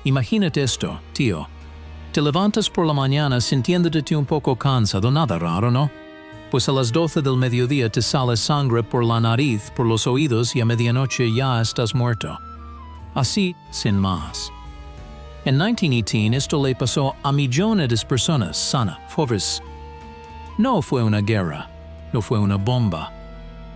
Imagínate esto, tío. Te levantas por la mañana sintiéndote un poco cansado, nada raro, ¿no? Pues a las 12 del mediodía te sale sangre por la nariz, por los oídos y a medianoche ya estás muerto. Así, sin más. En 1918 esto le pasó a millones de personas sanas, pobres. No fue una guerra, no fue una bomba.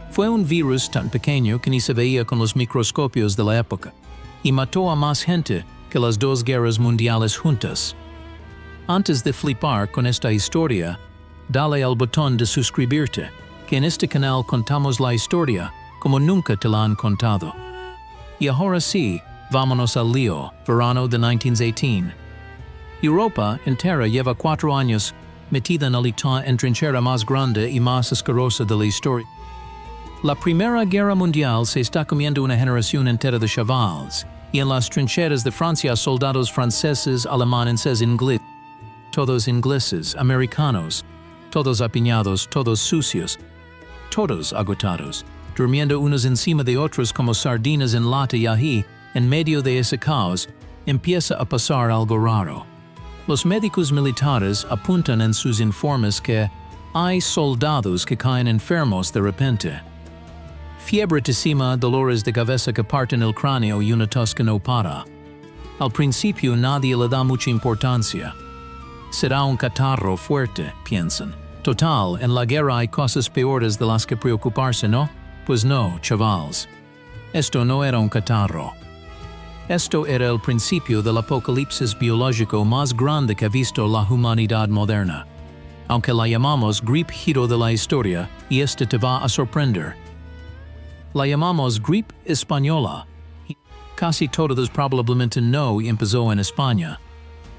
Fue un virus tan pequeño que ni se veía con los microscopios de la época, y mató a más gente que las dos guerras mundiales juntas. Antes de flipar con esta historia, dale al botón de suscribirte, que en este canal contamos la historia como nunca te la han contado. Y ahora sí, vámonos al lío, verano de 1918. Europa entera lleva 4 años metida en la trinchera más grande y más asquerosa de la historia. La Primera Guerra Mundial se está comiendo una generación entera de chavales, y en las trincheras de Francia soldados franceses, alemanes, todos ingleses, americanos, todos apiñados, todos sucios, todos agotados, durmiendo unos encima de otros como sardinas en lata y ahí, en medio de ese caos, empieza a pasar algo raro. Los médicos militares apuntan en sus informes que hay soldados que caen enfermos de repente. Fiebre tesima, dolores de cabeza que parten el cráneo y una tos que no para. Al principio nadie le da mucha importancia. Será un catarro fuerte, piensan. Total, en la guerra hay cosas peores de las que preocuparse, ¿no? Pues no, chavales. Esto no era un catarro. Esto era el principio del apocalipsis biológico más grande que ha visto la humanidad moderna. Aunque la llamamos gripe giro de la historia, y este te va a sorprender. La llamamos Gripe Española. Casi todos probablemente no empezó en España.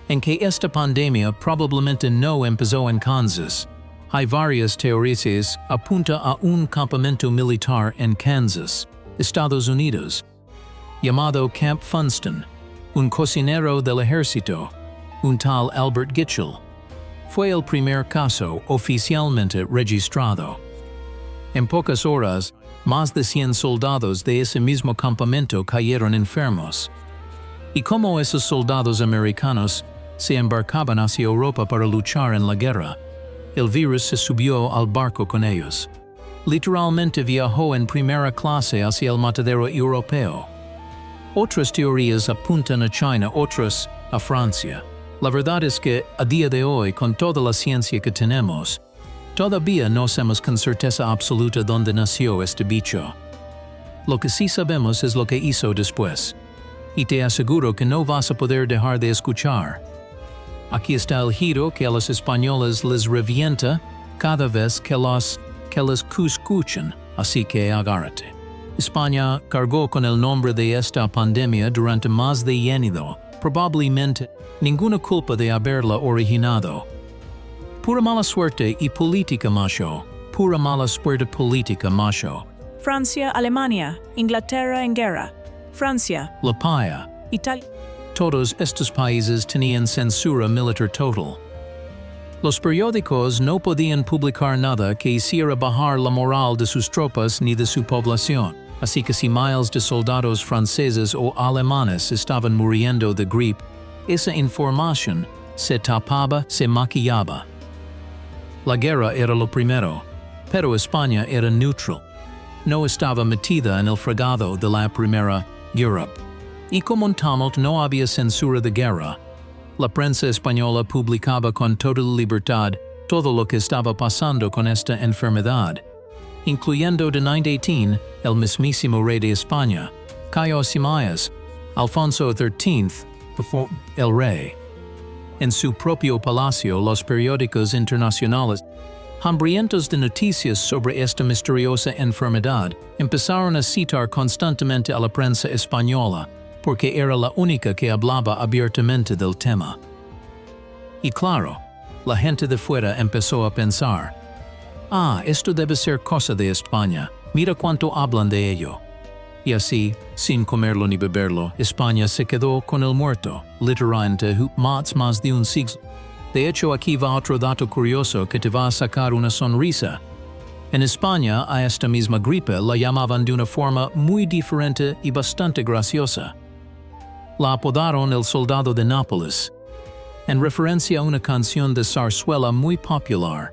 En que esta pandemia probablemente no empezó en Kansas. Hay varias teorías apunta a un campamento militar en Kansas, Estados Unidos, llamado Camp Funston, un cocinero del ejército, un tal Albert Gitchell. Fue el primer caso oficialmente registrado. En pocas horas, más de 100 soldados de ese mismo campamento cayeron enfermos. Y como esos soldados americanos se embarcaban hacia Europa para luchar en la guerra, el virus se subió al barco con ellos. Literalmente viajó en primera clase hacia el matadero europeo. Otras teorías apuntan a China, otras a Francia. La verdad es que, a día de hoy, con toda la ciencia que tenemos, todavía no sabemos con certeza absoluta dónde nació este bicho. Lo que sí sabemos es lo que hizo después. Y te aseguro que no vas a poder dejar de escuchar. Aquí está el giro que a los españoles les revienta cada vez que les escuchan, así que agárrate. España cargó con el nombre de esta pandemia durante más de 100 años, probablemente ninguna culpa de haberla originado. Pura mala suerte y política, macho. Pura mala suerte política, macho. Francia, Alemania, Inglaterra en guerra. Francia, La Paya. Italia. Todos estos países tenían censura militar total. Los periódicos no podían publicar nada que hiciera bajar la moral de sus tropas ni de su población, así que si miles de soldados franceses o alemanes estaban muriendo de gripe, esa información se tapaba, se maquillaba. La guerra era lo primero, pero España era neutral. No estaba metida en el fregado de la Primera Guerra. Y como en Tamalt no había censura de guerra, la prensa española publicaba con toda libertad todo lo que estaba pasando con esta enfermedad, incluyendo de 1918 el mismísimo rey de España, Cayo Simayas, Alfonso XIII, el rey. En su propio palacio, los periódicos internacionales, hambrientos de noticias sobre esta misteriosa enfermedad, empezaron a citar constantemente a la prensa española, porque era la única que hablaba abiertamente del tema. Y claro, la gente de fuera empezó a pensar, esto debe ser cosa de España, mira cuánto hablan de ello. Y así, sin comerlo ni beberlo, España se quedó con el muerto, literalmente más de un siglo. De hecho, aquí va otro dato curioso que te va a sacar una sonrisa. En España, a esta misma gripe la llamaban de una forma muy diferente y bastante graciosa. La apodaron el soldado de Nápoles, en referencia a una canción de zarzuela muy popular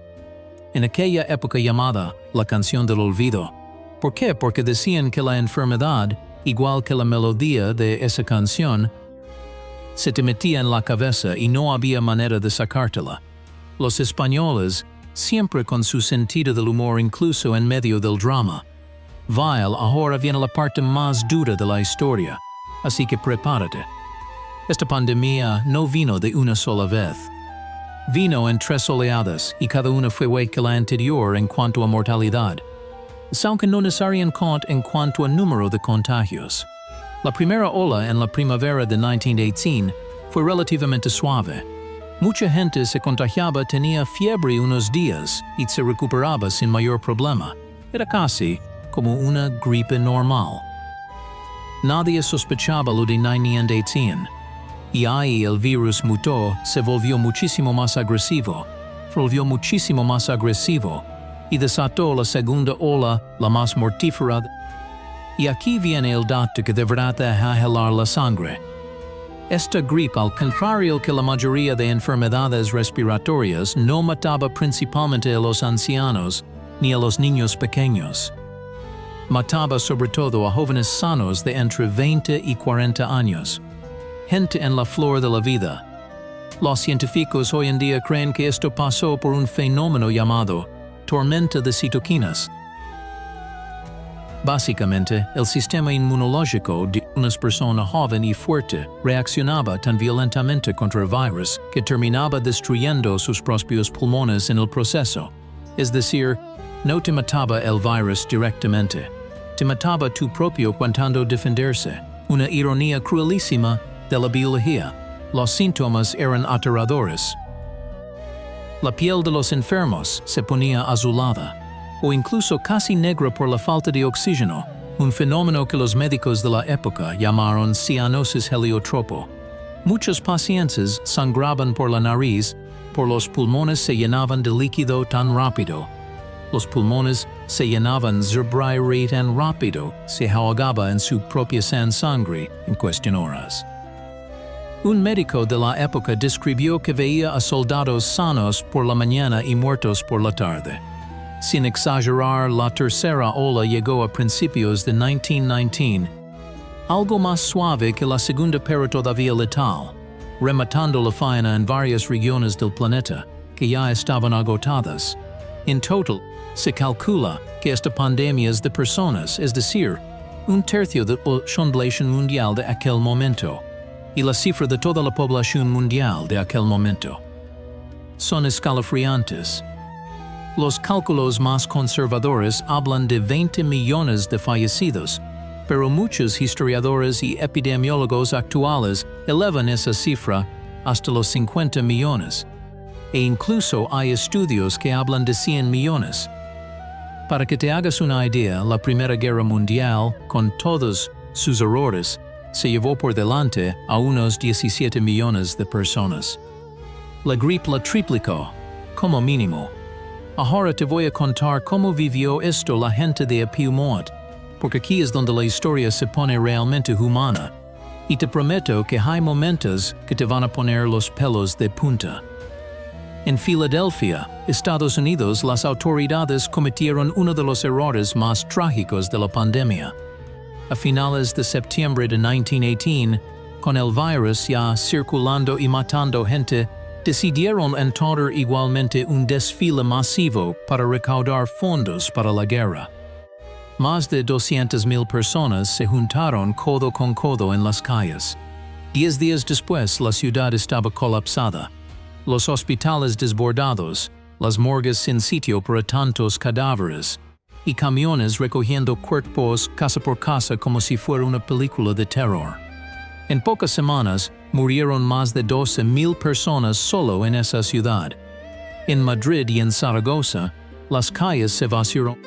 en aquella época llamada la canción del olvido. ¿Por qué? Porque decían que la enfermedad, igual que la melodía de esa canción, se te metía en la cabeza y no había manera de sacártela. Los españoles, siempre con su sentido del humor incluso en medio del drama. Vile, ahora viene la parte más dura de la historia, así que prepárate. Esta pandemia no vino de una sola vez. Vino en 3 oleadas y cada una fue peor que la anterior en cuanto a mortalidad, aunque no necesariamente en cuanto a número de contagios. La primera ola en la primavera de 1918 fue relativamente suave. Mucha gente se contagiaba, tenía fiebre unos días y se recuperaba sin mayor problema. Era casi como una gripe normal. Nadie sospechaba lo de 1918. Y ahí el virus mutó, se volvió muchísimo más agresivo, y desató la segunda ola, la más mortífera. Y aquí viene el dato que deberá helar la sangre. Esta gripe, al contrario que la mayoría de enfermedades respiratorias, no mataba principalmente a los ancianos ni a los niños pequeños. Mataba sobre todo a jóvenes sanos de entre 20 y 40 años. Gente en la flor de la vida. Los científicos hoy en día creen que esto pasó por un fenómeno llamado tormenta de citoquinas. Básicamente, el sistema inmunológico de una persona joven y fuerte reaccionaba tan violentamente contra el virus que terminaba destruyendo sus propios pulmones en el proceso. Es decir, no te mataba el virus directamente, te mataba tu propio cuantando defenderse. Una ironía cruelísima de la biología. Los síntomas eran aterradores. La piel de los enfermos se ponía azulada, o incluso casi negra por la falta de oxígeno, un fenómeno que los médicos de la época llamaron cianosis heliotropo. Muchos pacientes sangraban por la nariz, por los pulmones se llenaban de líquido tan rápido. Los pulmones se llenaban zerbrai tan rápido, se ahogaba en su propia sangre en cuestión horas. Un médico de la época describió que veía a soldados sanos por la mañana y muertos por la tarde. Sin exagerar, la tercera ola llegó a principios de 1919, algo más suave que la segunda pero todavía letal, rematando la faena en varias regiones del planeta que ya estaban agotadas. En total, se calcula que esta pandemia es de personas, es decir, 1/3 de la población mundial de aquel momento, y la cifra de toda la población mundial de aquel momento. Son escalofriantes. Los cálculos más conservadores hablan de 20 millones de fallecidos, pero muchos historiadores y epidemiólogos actuales elevan esa cifra hasta los 50 millones, e incluso hay estudios que hablan de 100 millones. Para que te hagas una idea, la Primera Guerra Mundial, con todos sus errores, se llevó por delante a unos 17 millones de personas. La gripe la triplicó, como mínimo. Ahora te voy a contar cómo vivió esto la gente de Piumont, porque aquí es donde la historia se pone realmente humana. Y te prometo que hay momentos que te van a poner los pelos de punta. En Filadelfia, Estados Unidos, las autoridades cometieron uno de los errores más trágicos de la pandemia. A finales de septiembre de 1918, con el virus ya circulando y matando gente, decidieron entonar igualmente un desfile masivo para recaudar fondos para la guerra. Más de 200,000 personas se juntaron codo con codo en las calles. 10 días después, la ciudad estaba colapsada, los hospitales desbordados, las morgues sin sitio para tantos cadáveres, y camiones recogiendo cuerpos casa por casa como si fuera una película de terror. En pocas semanas, murieron más de 12,000 personas solo en esa ciudad. En Madrid y en Zaragoza, las calles se vaciaron.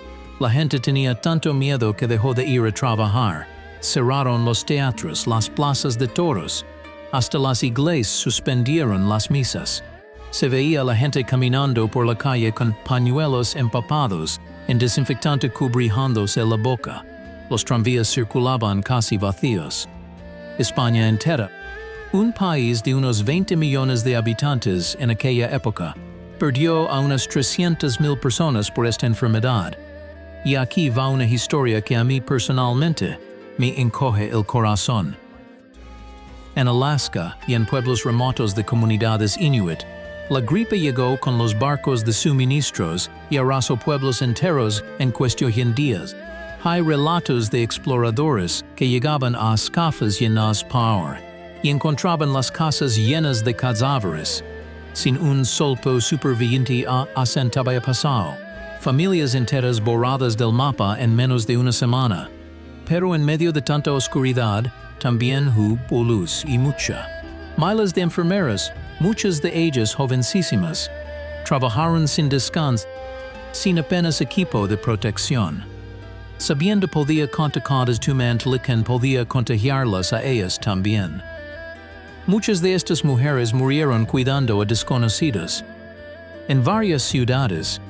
La gente tenía tanto miedo que dejó de ir a trabajar. Cerraron los teatros, las plazas de toros. Hasta las iglesias suspendieron las misas. Se veía a la gente caminando por la calle con pañuelos empapados, en desinfectante cubriéndose la boca. Los tranvías circulaban casi vacíos. España entera. Un país de unos 20 millones de habitantes en aquella época perdió a unas 300,000 personas por esta enfermedad. Y aquí va una historia que a mí personalmente me encoge el corazón. En Alaska y en pueblos remotos de comunidades inuit, la gripe llegó con los barcos de suministros y arrasó pueblos enteros en cuestión de días. Hay relatos de exploradores que llegaban a escafas llenas por y encontraban las casas llenas de cadáveres, sin un solo superviviente asentaba pasado. Familias enteras borradas del mapa en menos de una semana. Pero en medio de tanta oscuridad, también hubo luz y mucha. Miles de enfermeras, muchas de ellas jovencísimas, trabajaron sin descanso, sin apenas equipo de protección. Sabiendo podía contagiarlas tu quien podía contagiarlas a ellas también. Muchas de estas mujeres murieron cuidando a desconocidos. En varias ciudades,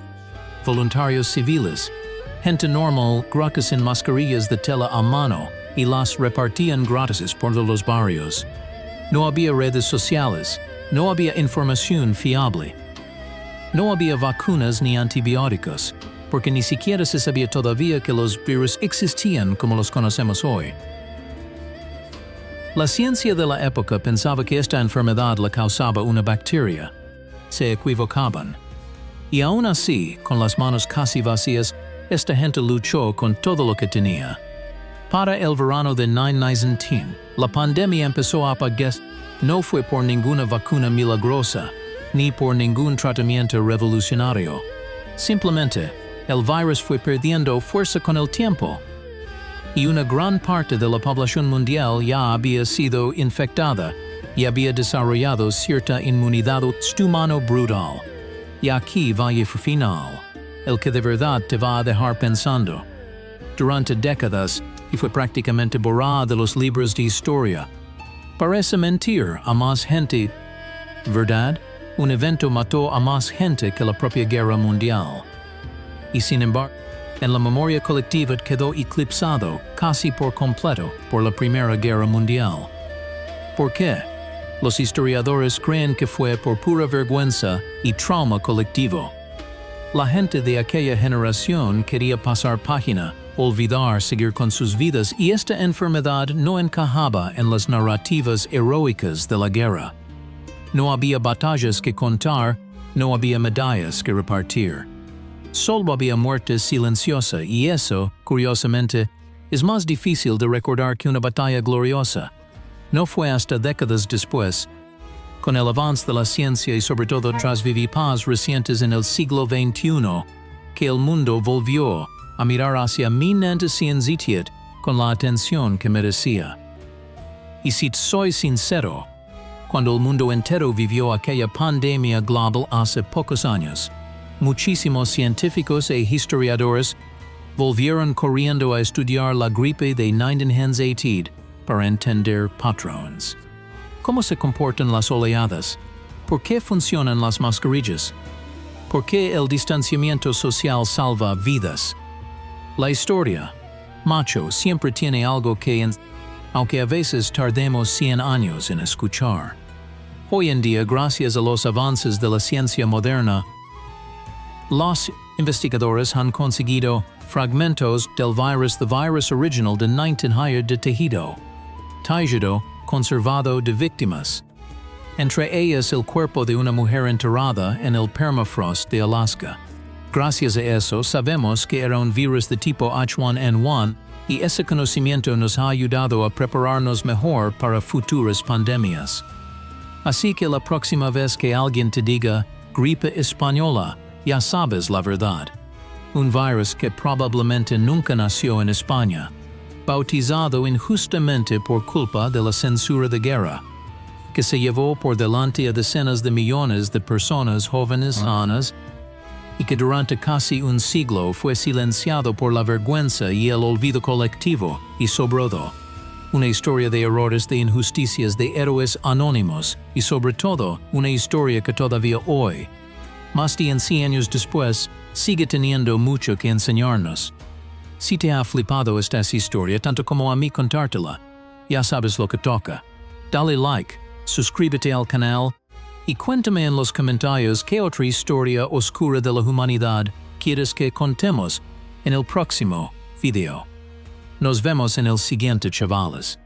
voluntarios civiles, gente normal, gracas en mascarillas de tela a mano y las repartían gratis por los barrios. No había redes sociales, no había información fiable. No había vacunas ni antibióticos, porque ni siquiera se sabía todavía que los virus existían como los conocemos hoy. La ciencia de la época pensaba que esta enfermedad la causaba una bacteria. Se equivocaban. Y aún así, con las manos casi vacías, esta gente luchó con todo lo que tenía. Para el verano de 1919, la pandemia empezó a apagar. No fue por ninguna vacuna milagrosa, ni por ningún tratamiento revolucionario. Simplemente, el virus fue perdiendo fuerza con el tiempo. Y una gran parte de la población mundial ya había sido infectada y había desarrollado cierta inmunidad humana brutal. Y aquí va el final, el que de verdad te va a dejar pensando. Durante décadas, y fue prácticamente borrada de los libros de historia. Parece mentir a más gente, ¿verdad? Un evento mató a más gente que la propia guerra mundial. Y sin embargo, en la memoria colectiva quedó eclipsado casi por completo por la Primera Guerra Mundial. ¿Por qué? Los historiadores creen que fue por pura vergüenza y trauma colectivo. La gente de aquella generación quería pasar página, olvidar, seguir con sus vidas, y esta enfermedad no encajaba en las narrativas heroicas de la guerra. No había batallas que contar, no había medallas que repartir. Solo había muerte silenciosa y eso, curiosamente, es más difícil de recordar que una batalla gloriosa. No fue hasta décadas después, con el avance de la ciencia y sobre todo tras vivipas recientes en el siglo XXI, que el mundo volvió a mirar hacia 1917 con la atención que merecía. Y si soy sincero, cuando el mundo entero vivió aquella pandemia global hace pocos años, muchísimos científicos e historiadores volvieron corriendo a estudiar la gripe de 1918 para entender patrones. ¿Cómo se comportan las oleadas? ¿Por qué funcionan las mascarillas? ¿Por qué el distanciamiento social salva vidas? La historia, macho, siempre tiene algo que, aunque a veces tardemos 100 años en escuchar. Hoy en día, gracias a los avances de la ciencia moderna, los investigadores han conseguido fragmentos del virus original de 19 de tejido, conservado de víctimas, entre ellas el cuerpo de una mujer enterrada en el permafrost de Alaska. Gracias a eso sabemos que era un virus de tipo H1N1 y ese conocimiento nos ha ayudado a prepararnos mejor para futuras pandemias. Así que la próxima vez que alguien te diga Gripe Española, ya sabes la verdad. Un virus que probablemente nunca nació en España, bautizado injustamente por culpa de la censura de guerra, que se llevó por delante a decenas de millones de personas jóvenes sanas y que durante casi un siglo fue silenciado por la vergüenza y el olvido colectivo y sobrado. Una historia de errores, de injusticias, de héroes anónimos y sobre todo una historia que todavía hoy, más de 100 años después, sigue teniendo mucho que enseñarnos. Si te ha flipado esta historia tanto como a mí contártela, ya sabes lo que toca. Dale like, suscríbete al canal y cuéntame en los comentarios qué otra historia oscura de la humanidad quieres que contemos en el próximo video. Nos vemos en el siguiente, chavales.